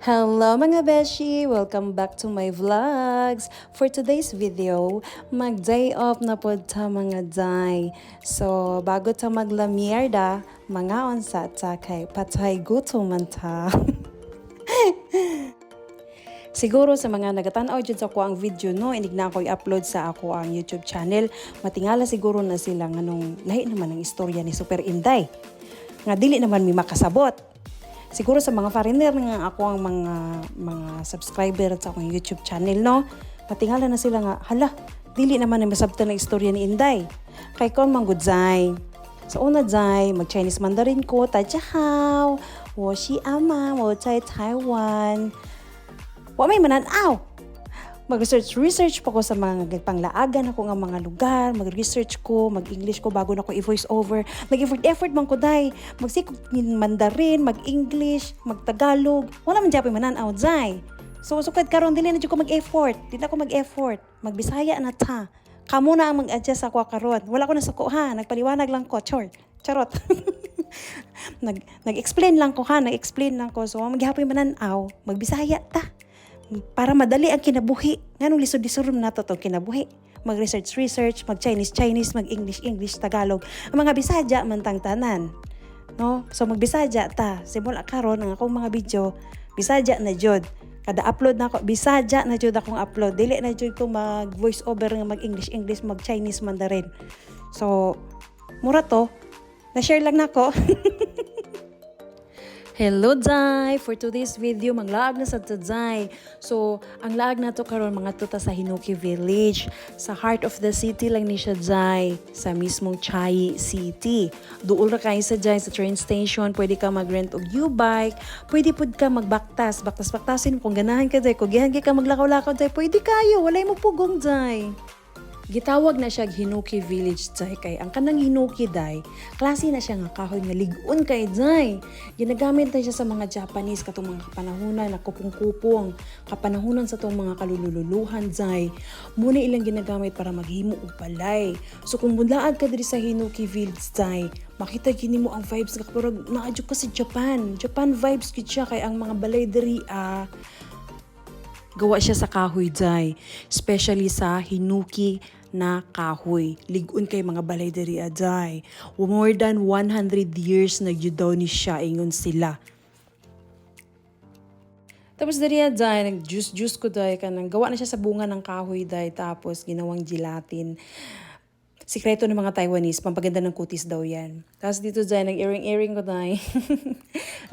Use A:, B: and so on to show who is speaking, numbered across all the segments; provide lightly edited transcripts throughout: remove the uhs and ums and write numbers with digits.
A: Hello mga beshi! Welcome back to my vlogs! For today's video, mag-day off na po ta mga day. So, bago ta maglamierda, mga onsa ta kay patay gutom man ta. Siguro sa mga nagatanaw dyan sa ako ang video, no, inig na ako i-upload sa ako ang YouTube channel. Matingala siguro na sila nganong lahi naman ang istorya ni Super Inday. Nga dili naman mi makasabot. Siguro sa mga foreigner nga ako ang mga subscriber sa akong YouTube channel, no, matingala na sila nga, hala, dili naman na masabtan na istorya ni Inday. Kay kon manggudzay. Sa una dzay, mag-Chinese Mandarin ko, tajahao, wo xi ama, wo zai Taiwan. Wa may mananaw. Mag-research pa ko sa mga panglaagan ako nga mga lugar, mag-research ko, mag-English ko bago na ko i-voice over. Mag-effort man ko day. Magsikog Mandarin, mag-English, mag-Tagalog. Wala man dyan mananaw day. So sukad karon dili na dyan ko mag-effort. Dili ako mag-effort. Mag-Bisaya na ta. Kamo na ang mag-adjust ako karon. Wala ko na suko ha. Nagpaliwanag lang ko. Charot. Nag-explain lang ko ha. Nag-explain lang ko. So maghihapoy mananaw. Mag-Bisaya ta. Para madali ang kinabuhi. Nganong lisod-lisod na to kinabuhi. Mag-research, mag-Chinese, mag-English, Tagalog. Ang mga Bisaya man tang tanan. No? So mag-Bisaya ta. Simula karon ang akong mga video, Bisaya na jud. Kada upload na ako, Bisaya na jud akong upload. Dili na jud ko mag-voice over nga mag-English, mag-Chinese, Mandarin. So, mura to. Na-share lang nako. Hello Day! For today's video, maglaag na sa Day. So, ang laag na to karon mga tuta sa Hinuki Village. Sa heart of the city lang ni siya Day. Sa mismong Chiayi City. Duol ra kayo sa Day sa train station. Pwede ka mag-rent og U-bike. Pwede pud ka magbaktas. Baktas-baktasin kung ganahan ka Day. Kung gihan ka maglakaw-lakaw Day. Pwede kayo. Walay mo pugong Day. Gitawag na siya Hinuki Village Day kay ang kanang Hinuki Day, klase na siya nga kahoy nga ligon kay Day. Ginagamit na siya sa mga Japanese katong mga kapanahunan na kupong-kupong, kapanahunan sa tong mga kalululuhan Day. Muna ilang ginagamit para maghimo og balay. So kung mulaag ka diri sa Hinuki Village Day, makita gini mo ang vibes nga pero naadyo ka sa Japan. Japan vibes gid siya kay ang mga balay diri gawa siya sa kahoy Day, especially sa Hinuki na kahoy. Ligon kay mga balay diri Day. More than 100 years na gyud daw ni siya ingon sila. Tapos diri Day, nag-juice ko Day kanang gawa na siya sa bunga ng kahoy Day tapos ginawang gelatin. Sikreto ng mga Taiwanese, pampaganda ng kutis daw yan. Tapos dito Day, nag-earring ko Day.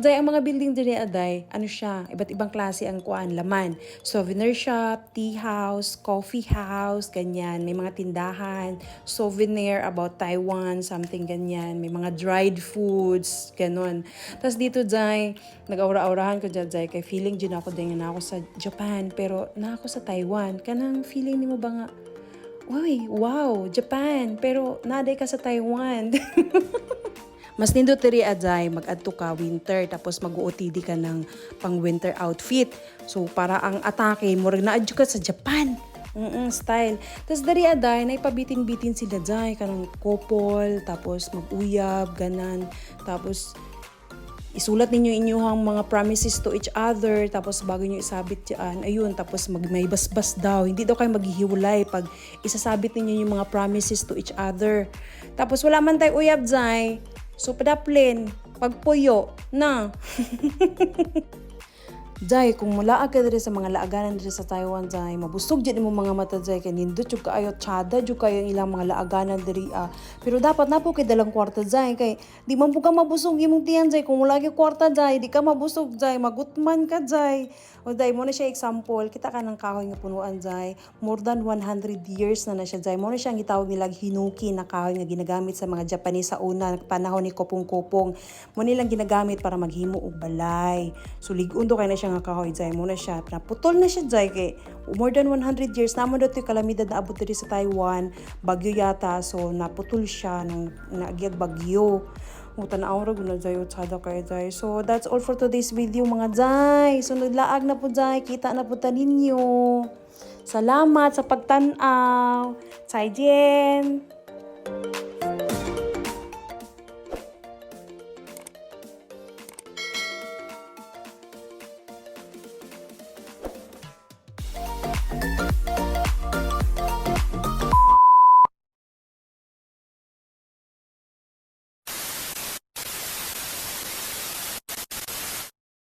A: Day, ang mga building diri Day, ano siya, iba't ibang klase ang kuan, laman. Souvenir shop, tea house, coffee house, ganyan. May mga tindahan, souvenir about Taiwan, something ganyan. May mga dried foods, ganon. Tapos dito Day, nag-aura-aurahan ko dyan Day, kay feeling dyan ako din na ako sa Japan, pero na ako sa Taiwan. Kanang feeling ni mo ba nga, uy, wow, Japan, pero naday ka sa Taiwan. Mas nindot diri Day, mag-adto ka winter, tapos mag-OOTD ka ng pang-winter outfit. So, para ang atake, murag naadyo ka sa Japan. Style. Tapos dari Day, naipabitin-bitin sila Day, kanang couple, tapos mag-uyab, ganan. Tapos, isulat ninyo inyong mga promises to each other, tapos bago nyo isabit yan, ayun, tapos may basbas daw. Hindi daw kayo maghihiwalay pag isasabit ninyo yung mga promises to each other. Tapos wala man tayo uyab Day, so padaplin, pagpuyo, na. Day, kung mulaag ka diri sa mga laaganan diri sa Taiwan Day, mabusog dyan mo mga mata Day, kaya nindot yung kaayo, tsada yung kayo ilang mga laaganan diri Pero dapat na po kay dalang kwarta Day, kay di man po ka mabusog imong tiyan Day, kung wala yung kwarta Day, di ka mabusog Day, magutman ka Day. O Day, mo na siya example, kita ka ng kahoy nga punuan Day, more than 100 years na siya Day. Mo na siya ang gitawag nila Hinuki na kahoy nga ginagamit sa mga Japanese sa una, panahon ni Kopong-Kopong. Mo nilang ginagamit para maghimo og balay. So ligon do kay na siya nga kahoy Day, mo na siya naputol na siya Day, kay more than 100 years namo daw to'y kalamidad na abot diri sa Taiwan, bagyo yata, so naputol siya nung naagyag bagyo. Tanaw ra gud na Day, utsada kay Day. So that's all for today's video mga Day. So naglaag na po Day, kita na po ta ninyo. Salamat sa pagtan-aw. 再见